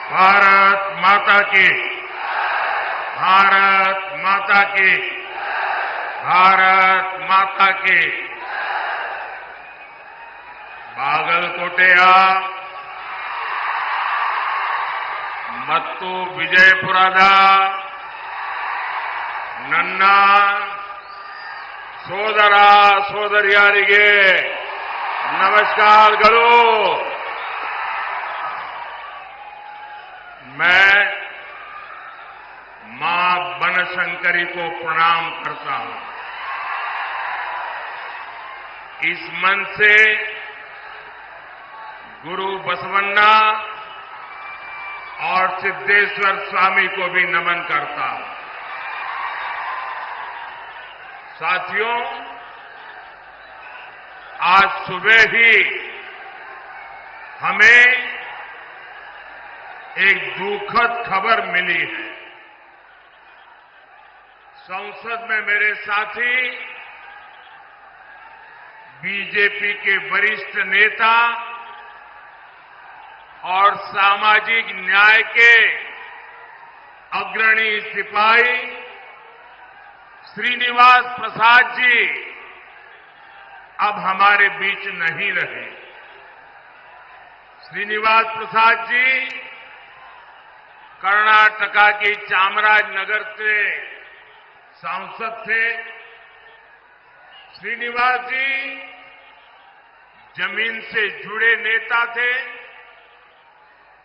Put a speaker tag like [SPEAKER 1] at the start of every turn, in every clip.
[SPEAKER 1] भारत माता की, भारत माता की, भारत माता की। बागलकोटेया ಮತ್ತು ವಿಜಯಪುರದ ನನ್ನ ಸೋದರ ಸೋದರಿಯರಿಗೆ नमस्कारಗಳು। मैं मां बनशंकरी को प्रणाम करता हूं। इस मन से गुरु बसवन्ना और सिद्धेश्वर स्वामी को भी नमन करता हूं। साथियों, आज सुबह ही हमें एक दुखद खबर मिली है। संसद में मेरे साथी बीजेपी के वरिष्ठ नेता और सामाजिक न्याय के अग्रणी सिपाही श्रीनिवास प्रसाद जी अब हमारे बीच नहीं रहे। श्रीनिवास प्रसाद जी कर्नाटका की चामराजनगर से सांसद थे। श्रीनिवास जी जमीन से जुड़े नेता थे,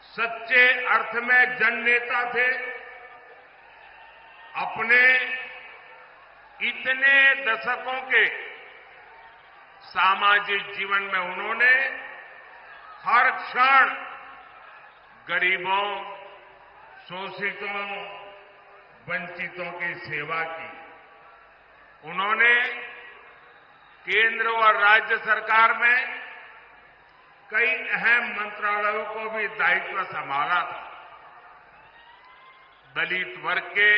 [SPEAKER 1] सच्चे अर्थ में जननेता थे। अपने इतने दशकों के सामाजिक जीवन में उन्होंने हर क्षण गरीबों, शोषितों, वंचितों की सेवा की। उन्होंने केंद्र और राज्य सरकार में कई अहम मंत्रालयों को भी दायित्व संभाला था। दलित वर्ग के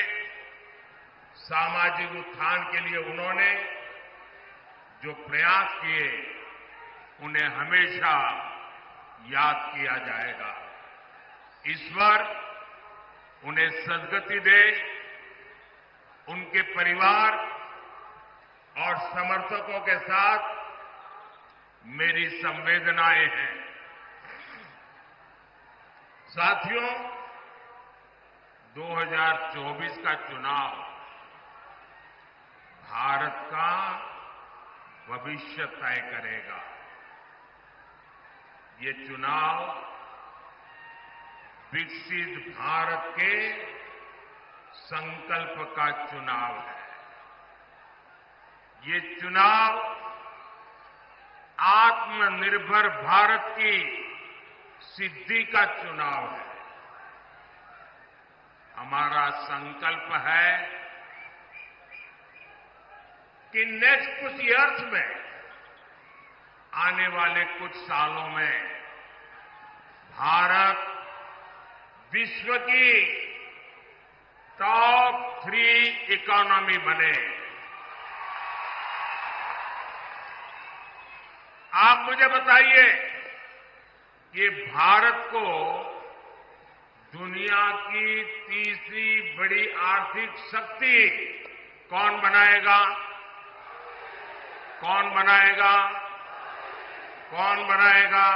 [SPEAKER 1] सामाजिक उत्थान के लिए उन्होंने जो प्रयास किए, उन्हें हमेशा याद किया जाएगा। ईश्वर उन्हें सद्गति दे। उनके परिवार और समर्थकों के साथ मेरी संवेदनाएं हैं। साथियों, 2024 का चुनाव भारत का भविष्य तय करेगा। ये चुनाव विकसित भारत के संकल्प का चुनाव है। ये चुनाव आत्मनिर्भर भारत की सिद्धि का चुनाव है। हमारा संकल्प है कि नेक्स्ट कुछ ईयर्स में, आने वाले कुछ सालों में भारत विश्व की टॉप 3 इकोनॉमी बने। आप मुझे बताइए कि भारत को दुनिया की तीसरी बड़ी आर्थिक शक्ति कौन बनाएगा? कौन बनाएगा? कौन बनाएगा?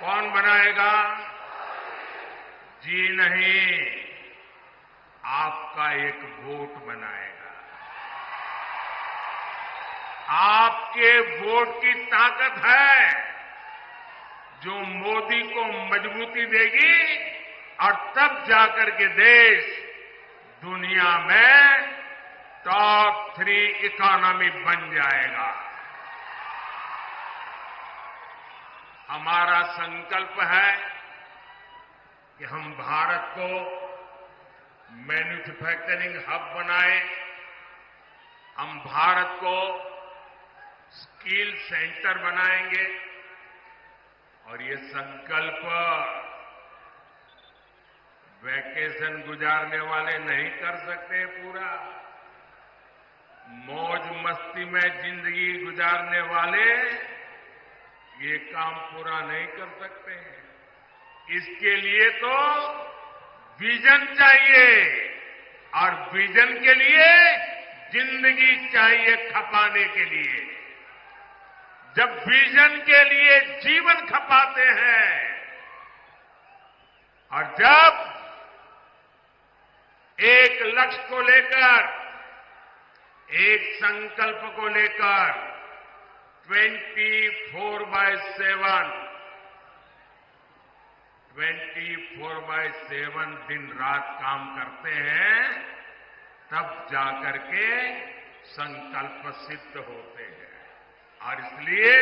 [SPEAKER 1] कौन बनाएगा? जी नहीं, आपका एक वोट बनाएगा। आपके वोट की ताकत है जो मोदी को मजबूती देगी और तब जाकर के देश दुनिया में टॉप 3 इकोनॉमी बन जाएगा। हमारा संकल्प है कि हम भारत को मैन्युफैक्चरिंग हब बनाएं। हम भारत को स्किल सेंटर बनाएंगे और ये संकल्प वैकेशन गुजारने वाले नहीं कर सकते पूरा। मौज मस्ती में जिंदगी गुजारने वाले ये काम पूरा नहीं कर सकते हैं। इसके लिए तो विजन चाहिए और विजन के लिए जिंदगी चाहिए खपाने के लिए। जब विजन के लिए जीवन खपाते हैं और जब एक लक्ष्य को लेकर, एक संकल्प को लेकर 24/7 दिन रात काम करते हैं, तब जाकर के संकल्प सिद्ध होते हैं। और इसलिए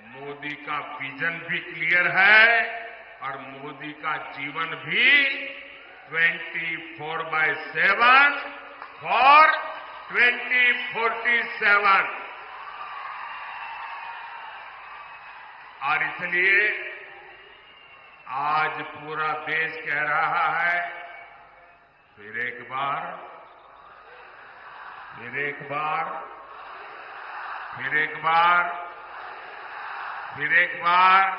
[SPEAKER 1] मोदी का विजन भी क्लियर है और मोदी का जीवन भी 24/7 फॉर 2047। और इसलिए आज पूरा देश कह रहा है, फिर एक बार, फिर एक बार, फिर एक बार, फिर एक बार,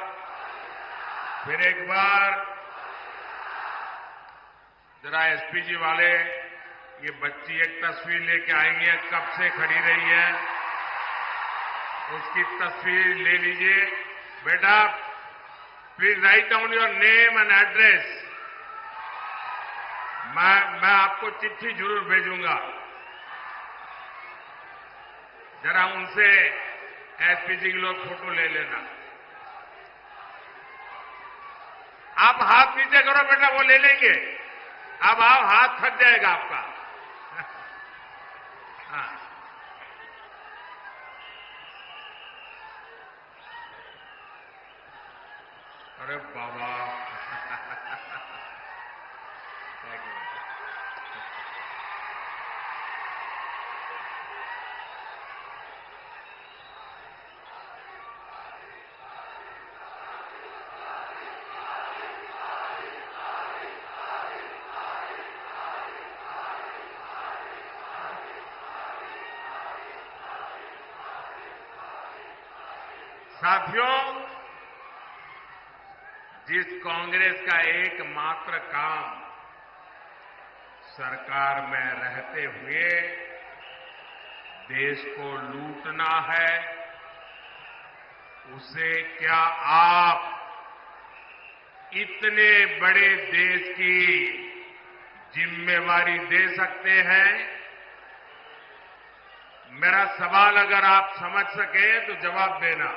[SPEAKER 1] फिर एक बार। जरा एसपीजी वाले, ये बच्ची एक तस्वीर लेके आएंगे, कब से खड़ी रही है, उसकी तस्वीर ले लीजिए। बेटा, please write down your name and address. मैं आपको चिट्ठी जरूर भेजूंगा। जरा उनसे एसपीजी के लोग फोटो ले लेना। आप हाथ नीचे करो बेटा, वो ले लेंगे। अब आप हाथ थक जाएगा आपका। हाँ। अरे बाबा साथियों, जिस कांग्रेस का एकमात्र काम सरकार में रहते हुए देश को लूटना है, उसे क्या आप इतने बड़े देश की जिम्मेवारी दे सकते हैं? मेरा सवाल अगर आप समझ सके तो जवाब देना।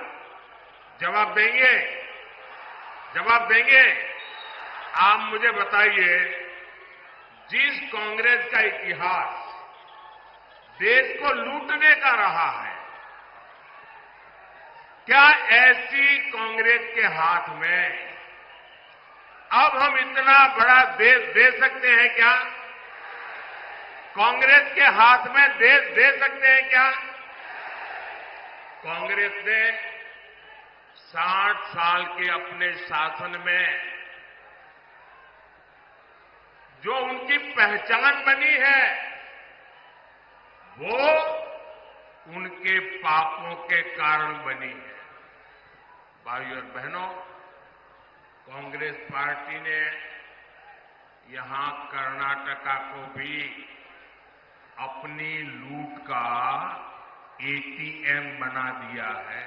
[SPEAKER 1] जवाब देंगे? जवाब देंगे? आप मुझे बताइए, जिस कांग्रेस का इतिहास देश को लूटने का रहा है, क्या ऐसी कांग्रेस के हाथ में अब हम इतना बड़ा देश दे सकते हैं क्या? कांग्रेस के हाथ में देश दे सकते हैं क्या? कांग्रेस ने 60 साल के अपने शासन में जो उनकी पहचान बनी है, वो उनके पापों के कारण बनी है। भाइयों और बहनों, कांग्रेस पार्टी ने यहां कर्नाटका को भी अपनी लूट का एटीएम बना दिया है।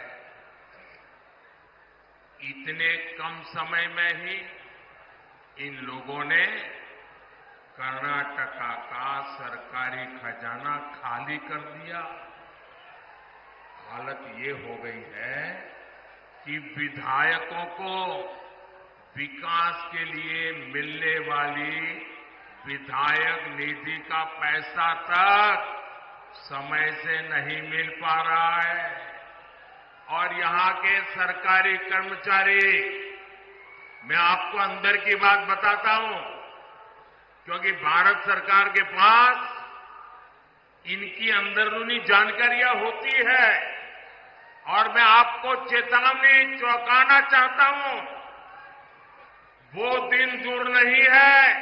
[SPEAKER 1] इतने कम समय में ही इन लोगों ने कर्नाटका का सरकारी खजाना खाली कर दिया। हालत ये हो गई है कि विधायकों को विकास के लिए मिलने वाली विधायक निधि का पैसा तक समय से नहीं मिल पा रहा है। और यहां के सरकारी कर्मचारी, मैं आपको अंदर की बात बताता हूं, क्योंकि भारत सरकार के पास इनकी अंदरूनी जानकारियां होती है और मैं आपको चेतावनी चौंकाना चाहता हूं। वो दिन दूर नहीं है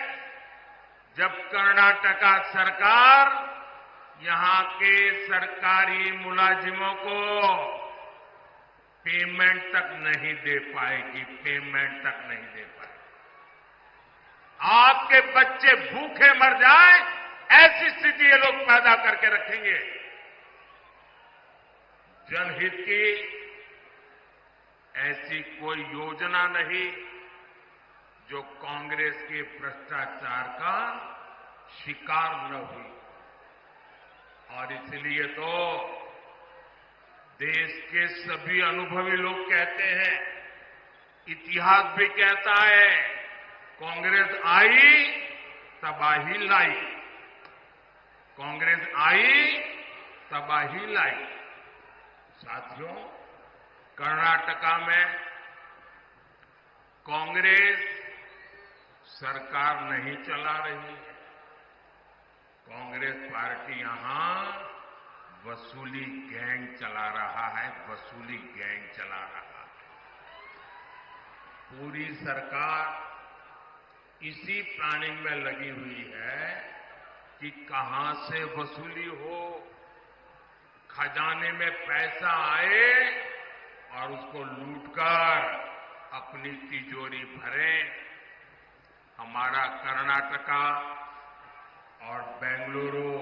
[SPEAKER 1] जब कर्नाटका सरकार यहां के सरकारी मुलाजिमों को पेमेंट तक नहीं दे पाएगी, पेमेंट तक नहीं दे पाएगी। आपके बच्चे भूखे मर जाएं, ऐसी स्थिति ये लोग पैदा करके रखेंगे। जनहित की ऐसी कोई योजना नहीं जो कांग्रेस के भ्रष्टाचार का शिकार न हुई। और इसलिए तो देश के सभी अनुभवी लोग कहते हैं, इतिहास भी कहता है, कांग्रेस आई तबाही लाई, कांग्रेस आई तबाही लाई। साथियों, कर्नाटका में कांग्रेस सरकार नहीं चला रही है। कांग्रेस पार्टी यहां वसूली गैंग चला रहा है, वसूली गैंग चला रहा है। पूरी सरकार इसी प्लानिंग में लगी हुई है कि कहां से वसूली हो, खजाने में पैसा आए और उसको लूटकर अपनी तिजोरी भरें। हमारा कर्नाटका और बेंगलुरु,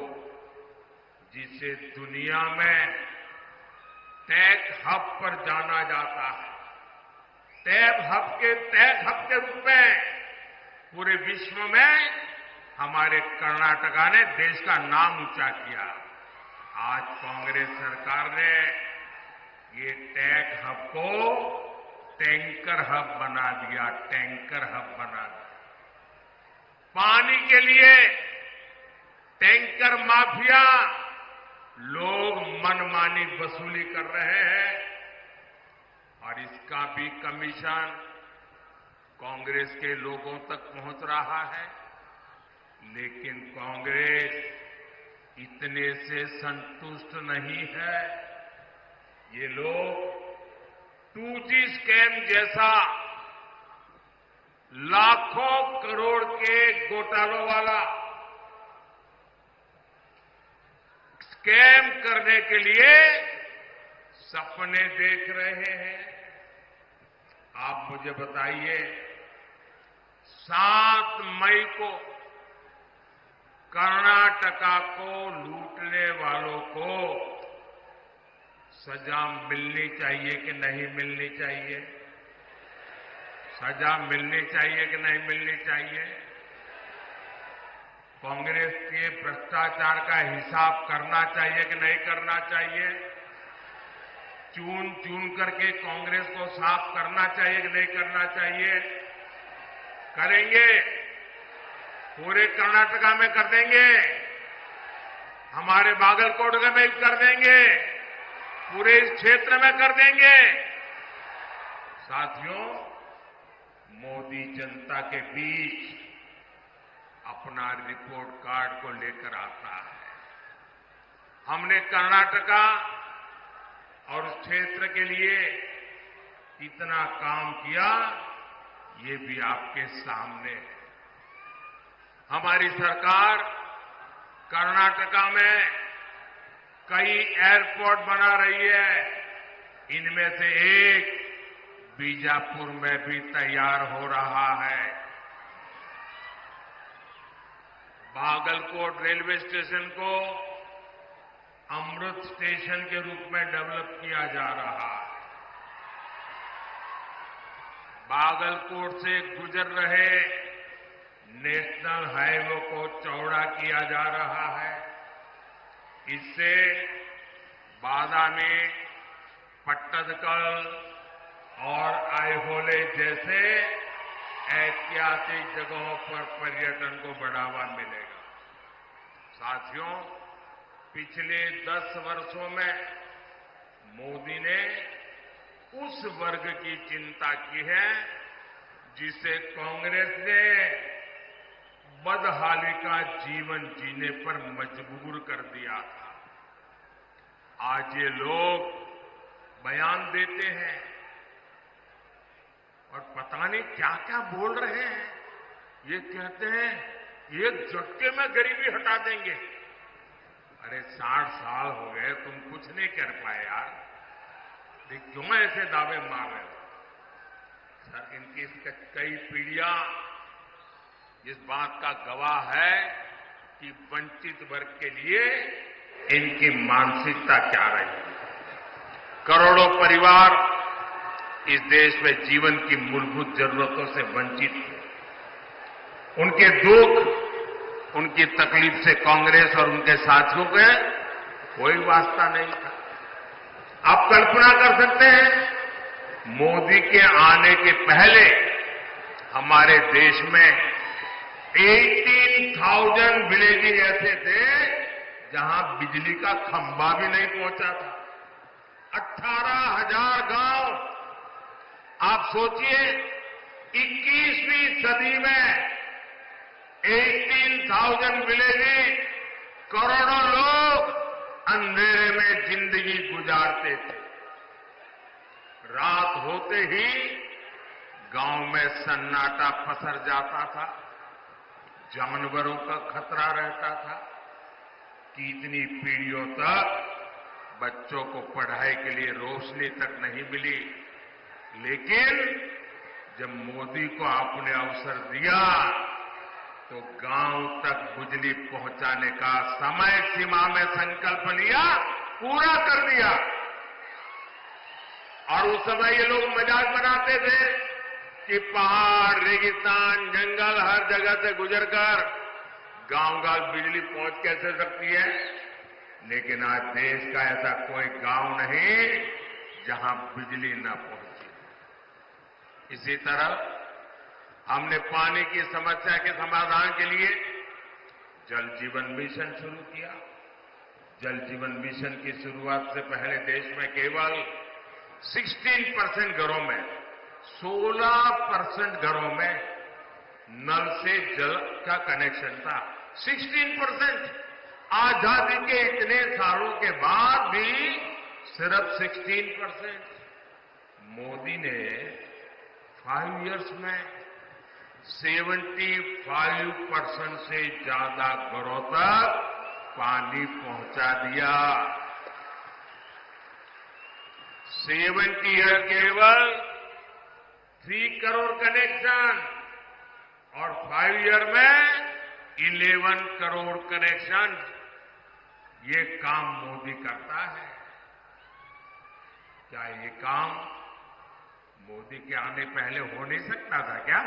[SPEAKER 1] जिसे दुनिया में टेक हब पर जाना जाता है, टेक हब के रूप में पूरे विश्व में हमारे कर्नाटका ने देश का नाम ऊंचा किया। आज कांग्रेस सरकार ने ये टेक हब को टैंकर हब बना दिया, टैंकर हब बना दिया। पानी के लिए टैंकर माफिया लोग मनमानी वसूली कर रहे हैं और इसका भी कमीशन कांग्रेस के लोगों तक पहुंच रहा है। लेकिन कांग्रेस इतने से संतुष्ट नहीं है। ये लोग 2G स्कैम जैसा लाखों करोड़ के घोटालों वाला स्कैम करने के लिए सपने देख रहे हैं। आप मुझे बताइए, 7 मई को कर्नाटका को लूटने वालों को सजा मिलनी चाहिए कि नहीं मिलनी चाहिए? सजा मिलनी चाहिए कि नहीं मिलनी चाहिए? कांग्रेस के भ्रष्टाचार का हिसाब करना चाहिए कि नहीं करना चाहिए? चून चून करके कांग्रेस को साफ करना चाहिए कि नहीं करना चाहिए? करेंगे? पूरे कर्नाटका में कर देंगे, हमारे बागलकोट में भी कर देंगे, पूरे इस क्षेत्र में कर देंगे। साथियों, मोदी जनता के बीच अपना रिपोर्ट कार्ड को लेकर आता है। हमने कर्नाटका और उस क्षेत्र के लिए कितना काम किया, ये भी आपके सामने है। हमारी सरकार कर्नाटका में कई एयरपोर्ट बना रही है। इनमें से एक बीजापुर में भी तैयार हो रहा है। बागलकोट रेलवे स्टेशन को अमृत स्टेशन के रूप में डेवलप किया जा रहा है। बागलकोट से गुजर रहे नेशनल हाईवे को चौड़ा किया जा रहा है। इससे बादामी, पट्टदकल और आइहोले जैसे ऐतिहासिक जगहों पर पर्यटन को बढ़ावा मिलेगा। साथियों, पिछले 10 वर्षों में मोदी ने उस वर्ग की चिंता की है जिसे कांग्रेस ने बदहाली का जीवन जीने पर मजबूर कर दिया था। आज ये लोग बयान देते हैं और पता नहीं क्या क्या बोल रहे हैं। ये कहते हैं एक झटके में गरीबी हटा देंगे। अरे 60 साल हो गए, तुम कुछ नहीं कर पाए यार। ये क्यों ऐसे दावे मार रहे हो? सर, इनकी कई पीढ़ियां इस बात का गवाह है कि वंचित वर्ग के लिए इनकी मानसिकता क्या रही। करोड़ों परिवार इस देश में जीवन की मूलभूत जरूरतों से वंचित थे। उनके दुख, उनकी तकलीफ से कांग्रेस और उनके साथियों के कोई वास्ता नहीं था। आप कल्पना कर सकते हैं, मोदी के आने के पहले हमारे देश में 18,000 विलेजेज ऐसे थे जहां बिजली का खंभा भी नहीं पहुंचा था। 18,000 गांव। आप सोचिए, 21वीं सदी में 18,000 विलेजेज, करोड़ों लोग अंधेरे में जिंदगी गुजारते थे। रात होते ही गांव में सन्नाटा पसर जाता था, जानवरों का खतरा रहता था। कितनी पीढ़ियों तक बच्चों को पढ़ाई के लिए रोशनी तक नहीं मिली। लेकिन जब मोदी को आपने अवसर दिया तो गांव तक बिजली पहुंचाने का समय सीमा में संकल्प लिया, पूरा कर दिया। और उस समय ये लोग मजाक बनाते थे कि पहाड़, रेगिस्तान, जंगल हर जगह से गुजरकर गांव-गांव बिजली पहुंच कैसे सकती है। लेकिन आज देश का ऐसा कोई गांव नहीं जहां बिजली न पहुंचे। इसी तरह हमने पानी की समस्या के समाधान के लिए जल जीवन मिशन शुरू किया। जल जीवन मिशन की शुरुआत से पहले देश में केवल 16% घरों में, 16% घरों में नल से जल का कनेक्शन था। 16%। आजादी के इतने सालों के बाद भी सिर्फ 16%। मोदी ने 5 इयर्स में 75% से ज्यादा घरों तक पानी पहुंचा दिया। 70 ईयर केवल 3 करोड़ कनेक्शन और 5 ईयर में 11 करोड़ कनेक्शन। ये काम मोदी करता है। क्या ये काम मोदी के आने पहले हो नहीं सकता था क्या?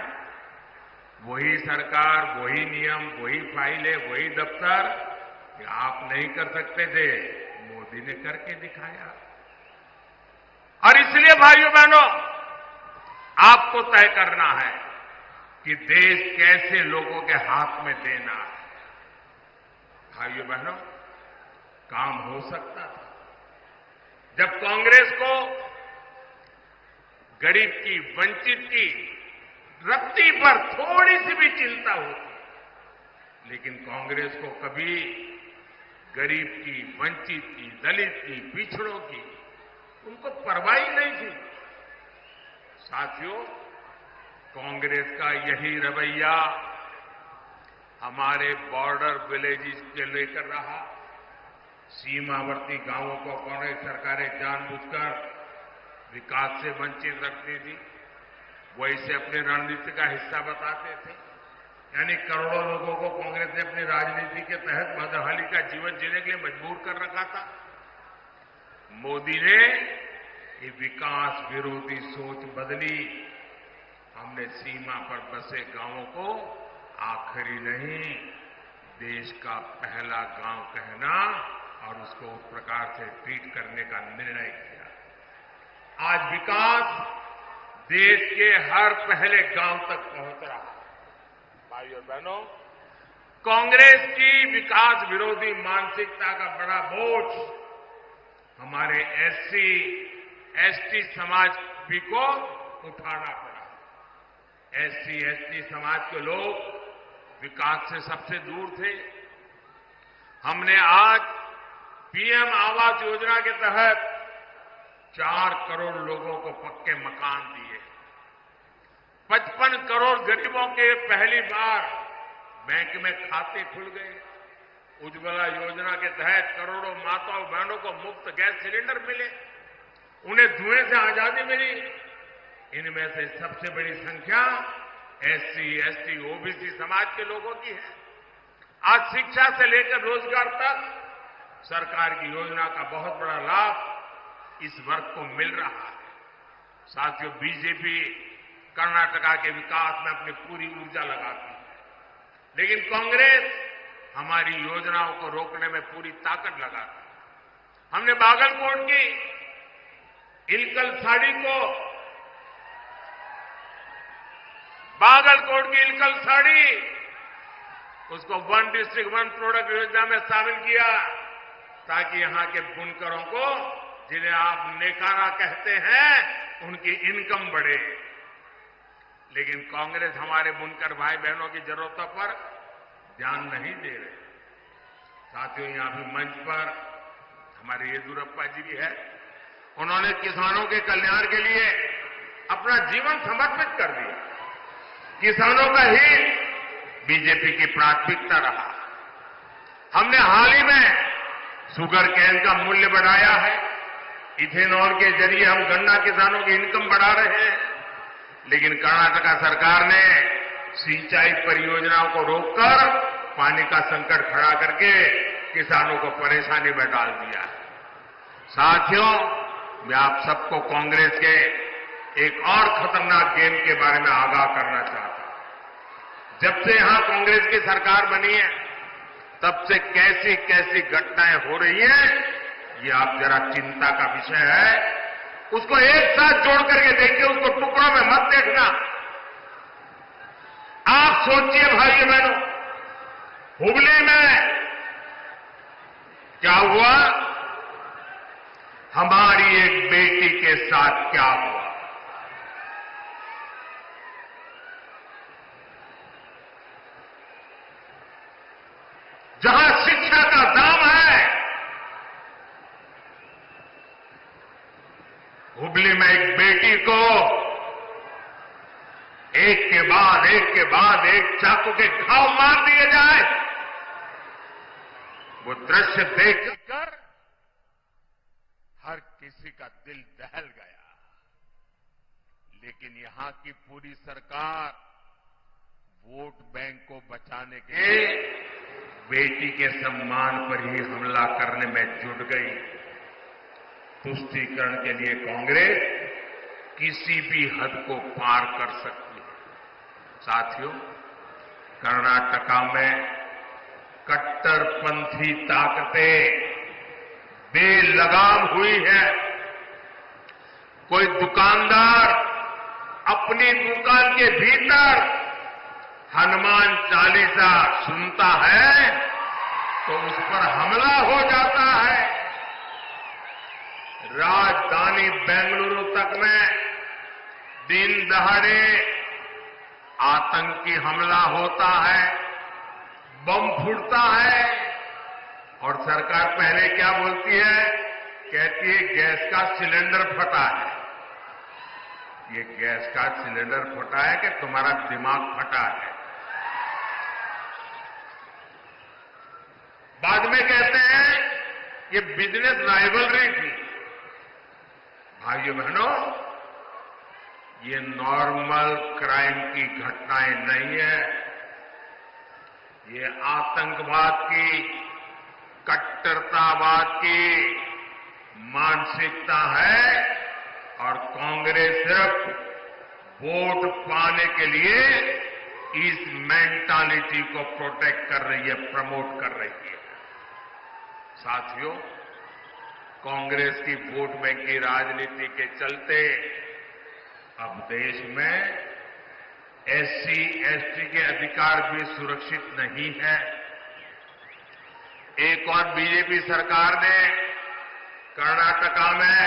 [SPEAKER 1] वही सरकार, वही नियम, वही फाइलें, वही दफ्तर, क्या आप नहीं कर सकते थे? मोदी ने करके दिखाया। और इसलिए भाइयों बहनों, आपको तय करना है कि देश कैसे लोगों के हाथ में देना है। भाइयों बहनों, काम हो सकता था जब कांग्रेस को गरीब की, वंचित की रत्ती पर थोड़ी सी भी चिंता होती। लेकिन कांग्रेस को कभी गरीब की, वंचित की, दलित की, पिछड़ों की उनको परवाह ही नहीं थी। साथियों, कांग्रेस का यही रवैया हमारे बॉर्डर विलेजेस के लेकर रहा। सीमावर्ती गांवों को कांग्रेस सरकारें जानबूझकर विकास से वंचित रखती थी। वो इसे अपनी रणनीति का हिस्सा बताते थे। यानी करोड़ों लोगों को कांग्रेस ने अपनी राजनीति के तहत बदहाली का जीवन जीने के लिए मजबूर कर रखा था। मोदी ने ये विकास विरोधी सोच बदली। हमने सीमा पर बसे गांवों को आखिरी नहीं, देश का पहला गांव कहना और उसको उस प्रकार से ट्रीट करने का निर्णय किया। आज विकास देश के हर पहले गांव तक पहुंच रहा है। भाइयों बहनों, कांग्रेस की विकास विरोधी मानसिकता का बड़ा बोझ हमारे एससी, एसटी समाज भी को उठाना पड़ा। एससी, एसटी समाज के लोग विकास से सबसे दूर थे। हमने आज पीएम आवास योजना के तहत 4 करोड़ लोगों को पक्के मकान दिए। 55 करोड़ गरीबों के पहली बार बैंक में खाते खुल गए। उज्ज्वला योजना के तहत करोड़ों माताओं बहनों को मुफ्त गैस सिलेंडर मिले। उन्हें धुएं से आजादी मिली। इनमें से सबसे बड़ी संख्या एससी, एसटी, ओबीसी समाज के लोगों की है। आज शिक्षा से लेकर रोजगार तक सरकार की योजना का बहुत बड़ा लाभ इस वर्ग को मिल रहा है। साथियों, बीजेपी कर्नाटका के विकास में अपनी पूरी ऊर्जा लगाती है, लेकिन कांग्रेस हमारी योजनाओं को रोकने में पूरी ताकत लगाती है। हमने बागलकोट की इलकल साड़ी उसको वन डिस्ट्रिक्ट वन प्रोडक्ट योजना में शामिल किया, ताकि यहां के बुनकरों को, जिन्हें आप नेकारा कहते हैं, उनकी इनकम बढ़े। लेकिन कांग्रेस हमारे बुनकर भाई बहनों की जरूरतों पर ध्यान नहीं दे रहे। साथियों, यहां भी मंच पर हमारे येदियुरप्पा जी भी है। उन्होंने किसानों के कल्याण के लिए अपना जीवन समर्पित कर दिया। किसानों का हित बीजेपी की प्राथमिकता रहा। हमने हाल ही में शुगर केन का मूल्य बढ़ाया है। इथेनॉल के जरिए हम गन्ना किसानों की इनकम बढ़ा रहे हैं। लेकिन कर्नाटका सरकार ने सिंचाई परियोजनाओं को रोककर पानी का संकट खड़ा करके किसानों को परेशानी में डाल दिया है। साथियों, मैं आप सबको कांग्रेस के एक और खतरनाक गेम के बारे में आगाह करना चाहता हूं। जब से यहां कांग्रेस की सरकार बनी है, तब से कैसी कैसी घटनाएं हो रही हैं, ये आप जरा चिंता का विषय है। उसको एक साथ जोड़ करके देखिए, उसको टुकड़ों में मत देखना। आप सोचिए भाइयों बहनों, हुबली में क्या हुआ, हमारी एक बेटी के साथ क्या हुआ। जहां शिक्षा का दाम है, हुबली में एक बेटी को एक के बाद एक चाकू के घाव मार दिए जाए, वो दृश्य देखकर हर किसी का दिल दहल गया। लेकिन यहां की पूरी सरकार वोट बैंक को बचाने के लिए बेटी के सम्मान पर ही हमला करने में जुट गई। तुष्टीकरण के लिए कांग्रेस किसी भी हद को पार कर सकती है। साथियों, कर्नाटका में कट्टरपंथी ताकतें बेलगाम हुई है। कोई दुकानदार अपनी दुकान के भीतर हनुमान चालीसा सुनता है तो उस पर हमला हो जाता है। राजधानी बेंगलुरु तक में दिन दहाड़े आतंकी हमला होता है, बम फूटता है, और सरकार पहले क्या बोलती है, कहती है गैस का सिलेंडर फटा है। ये गैस का सिलेंडर फटा है कि तुम्हारा दिमाग फटा है। बाद में कहते हैं ये बिजनेस राइवलरी थी। भाइयों बहनों, ये नॉर्मल क्राइम की घटनाएं नहीं है। ये आतंकवाद की, कट्टरतावाद की मानसिकता है, और कांग्रेस सिर्फ वोट पाने के लिए इस मेंटालिटी को प्रोटेक्ट कर रही है, प्रमोट कर रही है। साथियों, कांग्रेस की वोट बैंक की राजनीति के चलते अब देश में एससी, एसटी के अधिकार भी सुरक्षित नहीं है। एक और बीजेपी सरकार ने कर्नाटका में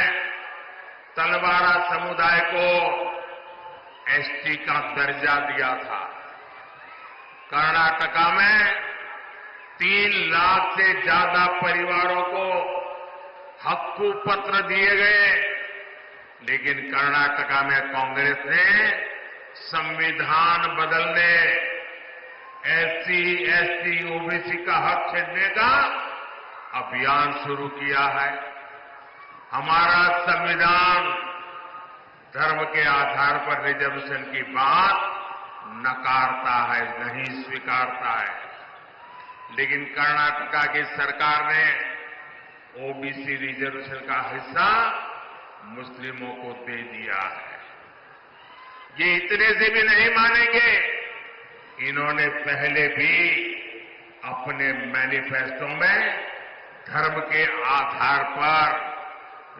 [SPEAKER 1] तलवारा समुदाय को एसटी का दर्जा दिया था। कर्नाटका में 3 लाख से ज्यादा परिवारों को हक्कू पत्र दिए गए, लेकिन कर्नाटका में कांग्रेस ने संविधान बदलने, एससी, एसटी, ओबीसी का हक छीनने का अभियान शुरू किया है। हमारा संविधान धर्म के आधार पर रिजर्वेशन की बात नकारता है, नहीं स्वीकारता है। लेकिन कर्नाटका की सरकार ने ओबीसी रिजर्वेशन का हिस्सा मुस्लिमों को दे दिया है। ये इतने से भी नहीं मानेंगे, इन्होंने पहले भी अपने मैनिफेस्टो में धर्म के आधार पर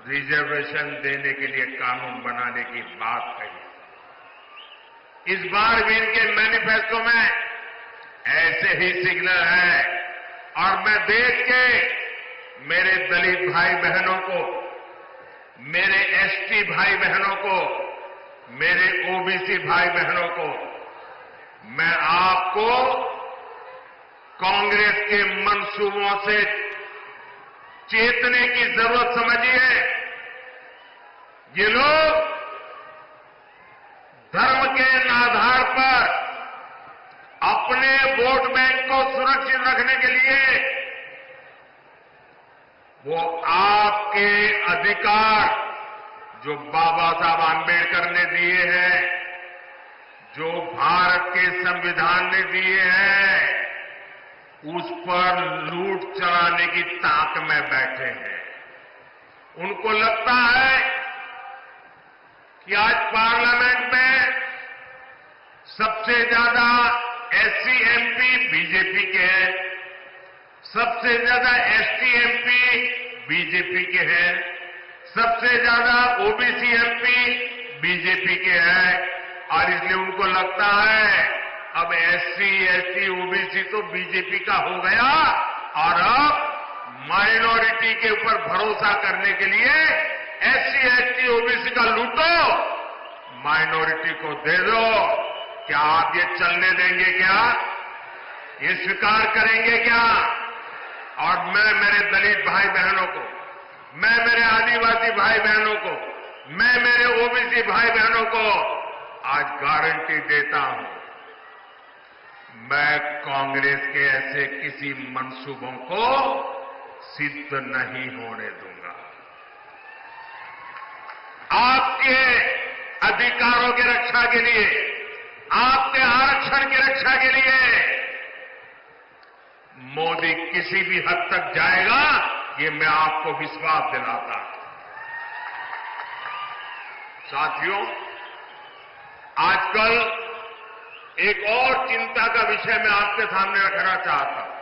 [SPEAKER 1] रिजर्वेशन देने के लिए कानून बनाने की बात कही। इस बार भी इनके मैनिफेस्टो में ऐसे ही सिग्नल है और मैं देख के मेरे दलित भाई बहनों को, मेरे एसटी भाई बहनों को, मेरे ओबीसी भाई बहनों को, मैं आपको कांग्रेस के मंसूबों से चेतने की जरूरत समझिए। ये लोग धर्म के आधार पर अपने वोट बैंक को सुरक्षित रखने के लिए वो आपके अधिकार जो बाबा साहब आंबेडकर ने दिए हैं, जो भारत के संविधान ने दिए हैं, उस पर लूट चलाने की ताक में बैठे हैं। उनको लगता है कि आज पार्लियामेंट में सबसे ज्यादा एससी एमपी बीजेपी के हैं, सबसे ज्यादा एसटी एमपी बीजेपी के हैं, सबसे ज्यादा ओबीसी एमपी बीजेपी के हैं और इसलिए उनको लगता है अब एससी एसटी ओबीसी तो बीजेपी का हो गया और अब माइनॉरिटी के ऊपर भरोसा करने के लिए एससी एसटी ओबीसी का लूटो, माइनॉरिटी को दे दो। क्या आप ये चलने देंगे? क्या ये स्वीकार करेंगे क्या? और मैं मेरे दलित भाई बहनों को, मैं मेरे आदिवासी भाई बहनों को, मैं मेरे ओबीसी भाई बहनों को आज गारंटी देता हूं, मैं कांग्रेस के ऐसे किसी मंसूबों को सिद्ध नहीं होने दूंगा। आपके अधिकारों की रक्षा के लिए, आपके आरक्षण की रक्षा के लिए मोदी किसी भी हद तक जाएगा, ये मैं आपको विश्वास दिलाता हूं। साथियों, आजकल एक और चिंता का विषय मैं आपके सामने रखना चाहता हूं।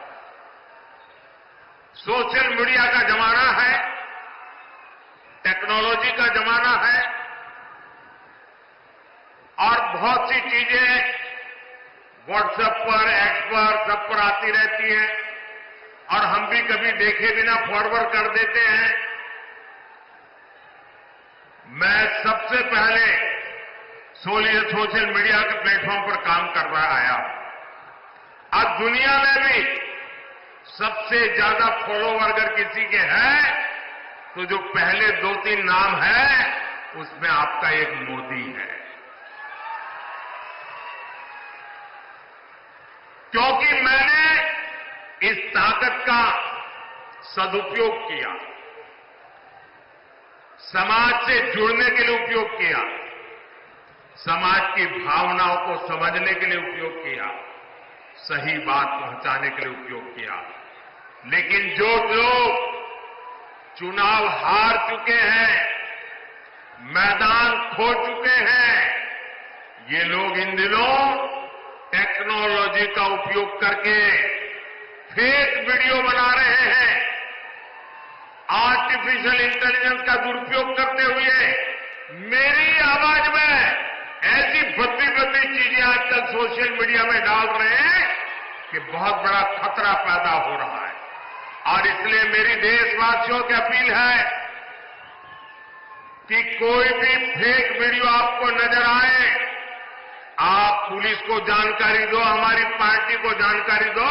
[SPEAKER 1] सोशल मीडिया का जमाना है, टेक्नोलॉजी का जमाना है और बहुत सी चीजें व्हाट्सएप पर, एक्स पर, सब पर आती रहती हैं और हम भी कभी देखे बिना फॉरवर्ड कर देते हैं। मैं सबसे पहले सोशल मीडिया के प्लेटफॉर्म पर काम कर रहा आया। आज दुनिया में भी सबसे ज्यादा फॉलोवर अगर किसी के हैं तो जो पहले 2-3 नाम है उसमें आपका एक मोदी है, क्योंकि मैंने इस ताकत का सदुपयोग किया, समाज से जुड़ने के लिए उपयोग किया, समाज की भावनाओं को समझने के लिए उपयोग किया, सही बात पहुंचाने के लिए उपयोग किया। लेकिन जो लोग चुनाव हार चुके हैं, मैदान खो चुके हैं, ये लोग इन दिनों टेक्नोलॉजी का उपयोग करके फेक वीडियो बना रहे हैं, आर्टिफिशियल इंटेलिजेंस का दुरुपयोग करते हुए मेरी आवाज में ऐसी भद्दी चीजें आजकल सोशल मीडिया में डाल रहे हैं कि बहुत बड़ा खतरा पैदा हो रहा है। और इसलिए मेरी देशवासियों की अपील है कि कोई भी फेक वीडियो आपको नजर आए, आप पुलिस को जानकारी दो, हमारी पार्टी को जानकारी दो,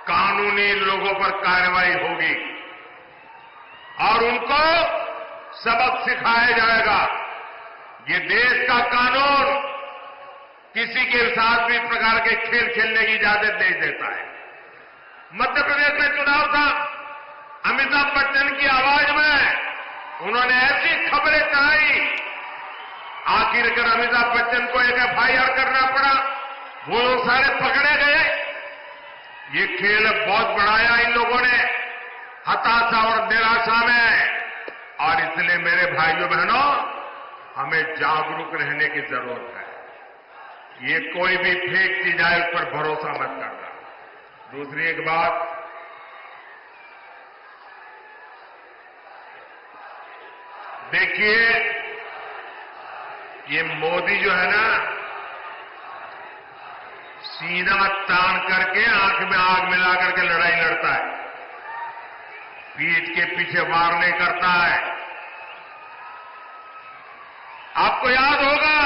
[SPEAKER 1] कानूनी लोगों पर कार्रवाई होगी और उनको सबक सिखाया जाएगा। ये देश का कानून किसी के साथ भी इस प्रकार के खेल खेलने की इजाजत नहीं देता है। मध्य प्रदेश में चुनाव था, अमिताभ बच्चन की आवाज में उन्होंने ऐसी खबरें चलाई, आखिरकार अमिताभ बच्चन को एक FIR करना पड़ा, वो लोग सारे पकड़े गए। ये खेल बहुत बढ़ाया इन लोगों ने हताशा और निराशा में, और इसलिए मेरे भाइयों बहनों, हमें जागरूक रहने की जरूरत है। ये कोई भी फेक चीज आए उस पर भरोसा मत करना। दूसरी एक बात, देखिए ये मोदी जो है ना, सीना तान करके आंख में आग मिला करके लड़ाई लड़ता है, पीठ के पीछे वार नहीं करता है। आपको याद होगा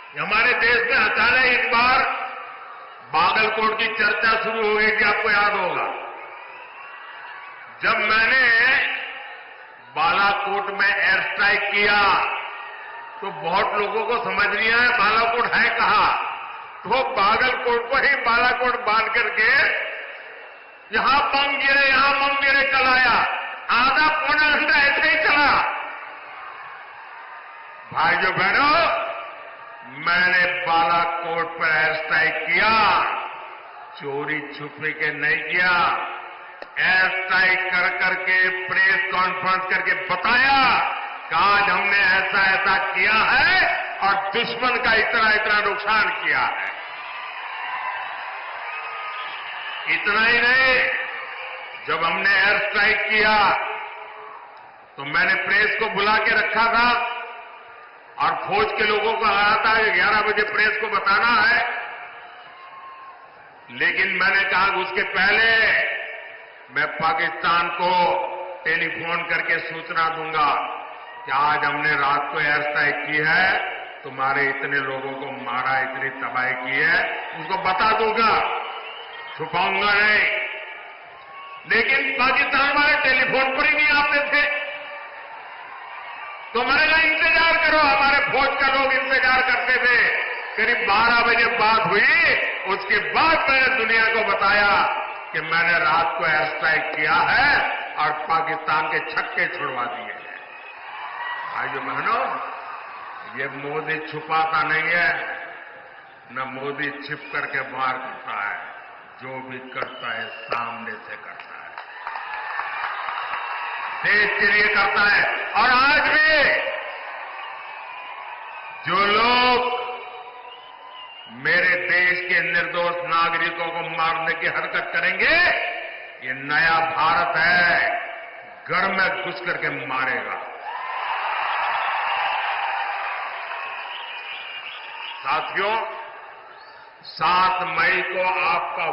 [SPEAKER 1] कि हमारे देश में अचानक एक बार बागलकोट की चर्चा शुरू हो गई थी, आपको याद होगा। जब मैंने बालाकोट में एयर स्ट्राइक किया तो बहुत लोगों को समझ नहीं आया बालाकोट है कहां, तो बागलकोट को ही बालाकोट बांध करके यहां बम गिरे कल आया, आधा पौना घंटा ऐसे ही चला। भाइयों बहनों, मैंने बालाकोट पर एयर स्ट्राइक किया, चोरी छुपे के नहीं किया, एयर स्ट्राइक कर करके प्रेस कॉन्फ्रेंस करके बताया कि आज हमने ऐसा ऐसा किया है और दुश्मन का इतना इतना नुकसान किया है। इतना ही नहीं, जब हमने एयर स्ट्राइक किया तो मैंने प्रेस को बुला के रखा था और फौज के लोगों को कहा था कि 11 बजे प्रेस को बताना है, लेकिन मैंने कहा कि उसके पहले मैं पाकिस्तान को टेलीफोन करके सूचना दूंगा कि आज हमने रात को एयर स्ट्राइक की है, तुम्हारे इतने लोगों को मारा, इतनी तबाही की है, उसको बता दूंगा, छुपाऊंगा नहीं। लेकिन पाकिस्तान वाले टेलीफोन पर ही नहीं आते थे, तो मैंने कहा इंतजार करो, हमारे फौज का लोग इंतजार करते थे। करीब 12 बजे बात हुई, उसके बाद मैंने दुनिया को बताया कि मैंने रात को एयर स्ट्राइक किया है और पाकिस्तान के छक्के छुड़वा दिए हैं। भाइयों बहनों, ये मोदी छुपाता नहीं है, न मोदी छिप करके वार करता है, जो भी करता है सामने से करता है, देश के लिए करता है। और आज भी जो लोग मेरे देश के निर्दोष नागरिकों को मारने की हरकत करेंगे, ये नया भारत है, घर में घुस करके मारेगा। साथियों, 7 मई को आपका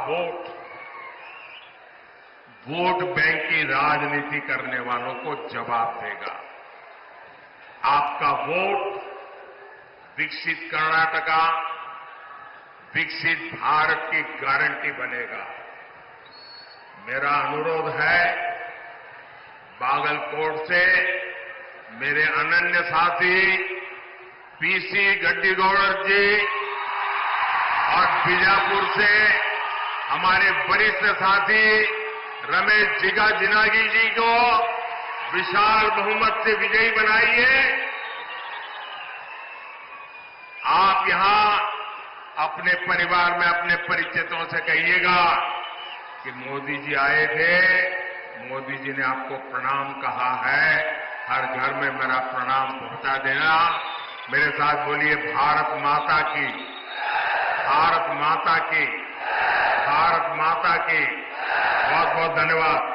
[SPEAKER 1] वोट बैंक की राजनीति करने वालों को जवाब देगा। आपका वोट विकसित कर्नाटका, विकसित भारत की गारंटी बनेगा। मेरा अनुरोध है, बागलकोट से मेरे अनन्य साथी PC गड्डीगौड़ जी और बीजापुर से हमारे वरिष्ठ साथी रमेश जिनागी जी को विशाल बहुमत से विजयी बनाइए। आप यहां अपने परिवार में अपने परिचितों से कहिएगा कि मोदी जी आए थे, मोदी जी ने आपको प्रणाम कहा है, हर घर में मेरा प्रणाम पहुंचा देना। मेरे साथ बोलिए, भारत माता की, भारत माता की, भारत माता की। बहुत बहुत धन्यवाद।